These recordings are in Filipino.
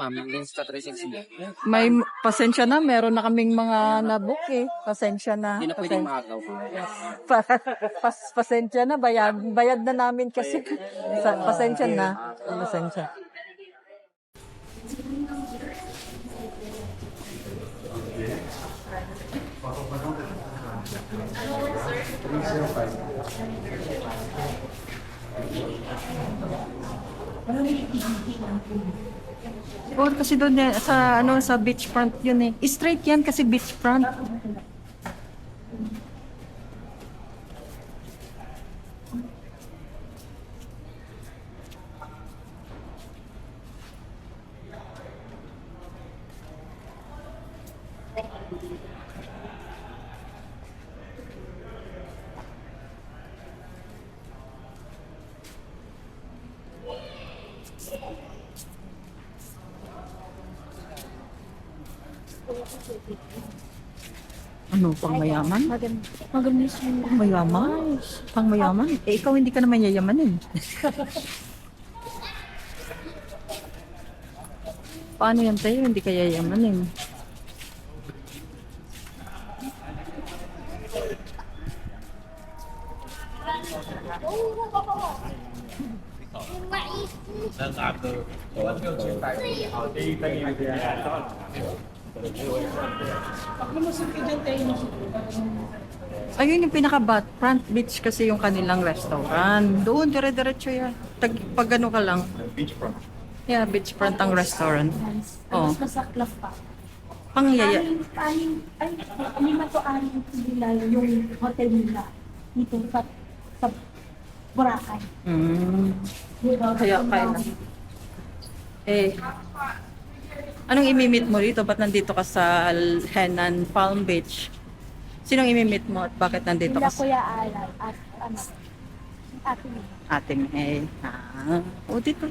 ma'am. Insta 360. May pasensya na, meron na kaming mga na-book eh. Pasensya na. Hindi na pwedeng maagaw. Pasensya na, bayad na namin kasi. Pasensya na. Pasensya. Kasi doon sa beachfront yun eh. Straight yan kasi beachfront. Ano, pang mayaman? Maganda siya. Pang mayaman? Pang mayaman? Eh, ikaw hindi ka naman yayamanin. Paano yan tayo? Hindi ka yayamanin. Ayun yung front beach kasi yung kanilang restaurant. Doon, dire-diretso yan. Pag ano ka lang. Beachfront. Yeah, beachfront ang restaurant. Tapos masaklap pa. Pangyaya. Lima to anim nila yung hotel nila dito sa Boracay. Kaya na. Eh, anong imimit mo dito? Ba't nandito ka sa Henan Palm Beach? Sinong imimit mo at bakit nandito Nila ka sa Kuya Alan at Ate May. ating o dito.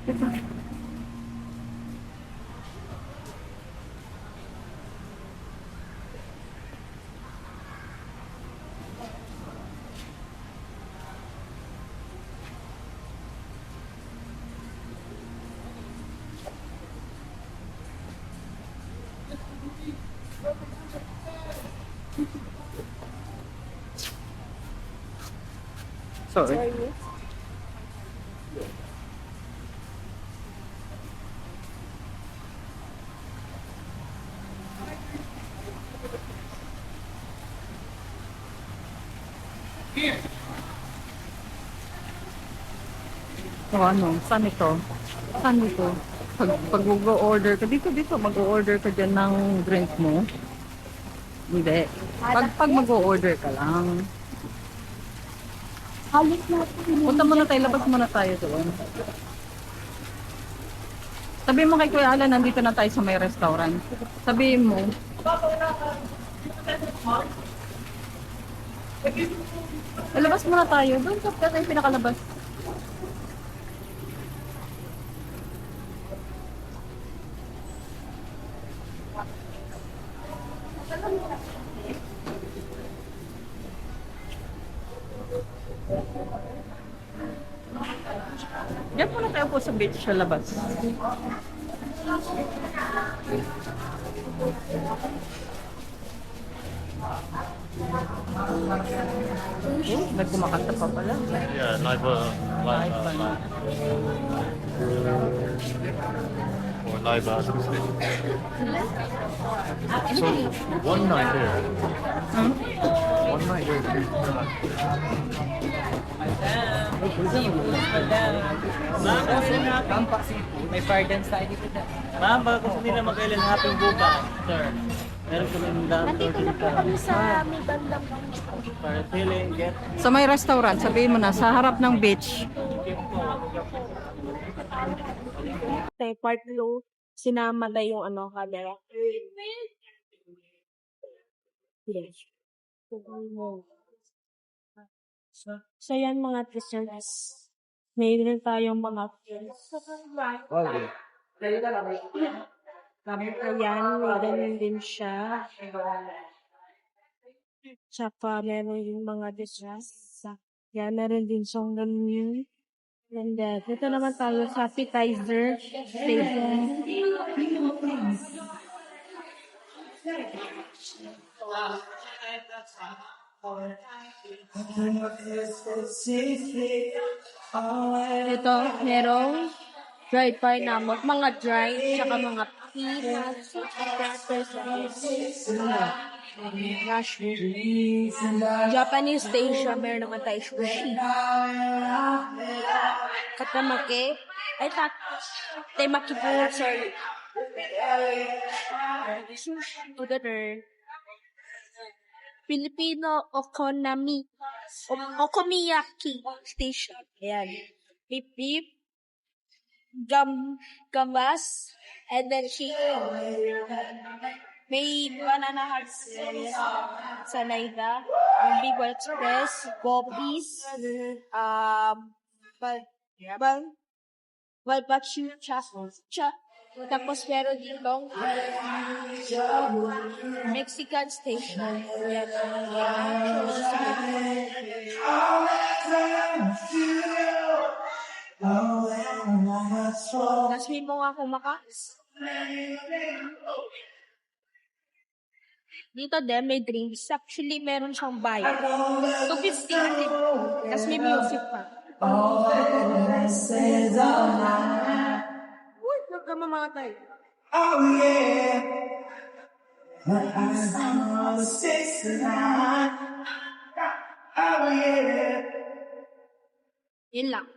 Sorry. So ano, saan ito? Saan ito? Pag mag-order ka, dito, mag-order ka dyan ng drink mo. Hindi. Pag mag-order ka lang. Halik natin. Punta muna tayo, labas muna tayo doon. Sabihin mo kay Kuya Alan, nandito na tayo sa may restaurant. Sabihin mo. Labas muna tayo. Doon sa tayo pinakalabas. Diyan muna tayo po sa beach sa labas. Nagkumakanta pa pala. Yeah, live. Or live So, one night there. One night there. May pardon sa ID dito. Ma'am, baka gusto nila mag-island hopping bukas, sir. Meron kami Nandito na po kami sa may bandang para feeling, get. Sa may restaurant, sabihin mo na, sa harap ng beach. part yung sinama na yung camera. Yes. So yan mga teachers. Mayroon tayong mga ayan, may ganun din siya. Tsaka meron yung mga teachers. Yan, meron din siyang ganun yun. And then, ito naman tayo sa appetizer station. Ito, merong dried pineapple, mga dry, tsaka mga peanuts, mushroom. Japanese station, meron naman tayo sushi. Katamake. Ay, temaki po, sorry. Sushi to the turn. Filipino Okonomiyaki Station. Ayan. Beep beep. Gambas. And then chicken. May banana hearts sa Naida. Bigo Express. Gopis. Balbachu. Tapos meron ditong Mexican Station. Ayan. Nasmin mo nga kumakas. Dito din, may drinks. Actually, meron siyang bayad. 250. Tapos may music pa. Uy, nagkamamatay. Yun lang.